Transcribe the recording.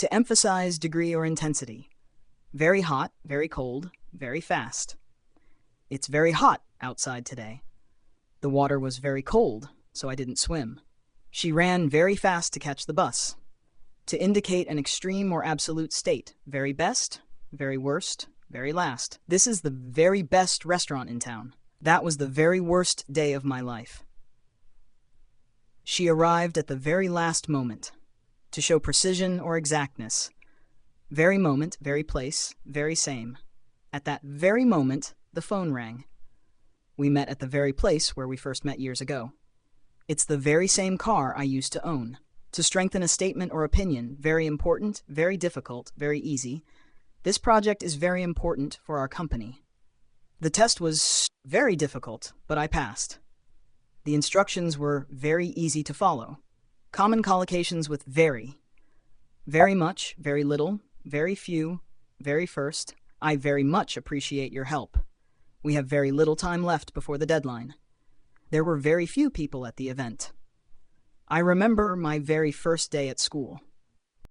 To emphasize degree or intensity. Very hot, very cold, very fast. It's very hot outside today. The water was very cold, so I didn't swim. She ran very fast to catch the bus. To indicate an extreme or absolute state. Very best, very worst, very last. This is the very best restaurant in town. That was the very worst day of my life. She arrived at the very last moment. To show precision or exactness. Very moment, very place, very same. At that very moment, the phone rang. We met at the very place where we first met years ago. It's the very same car I used to own. To strengthen a statement or opinion, very important, very difficult, very easy. This project is very important for our company. The test was very difficult, but I passed. The instructions were very easy to follow. Common collocations with very. Very much, very little, very few, very first. I very much appreciate your help. We have very little time left before the deadline. There were very few people at the event. I remember my very first day at school.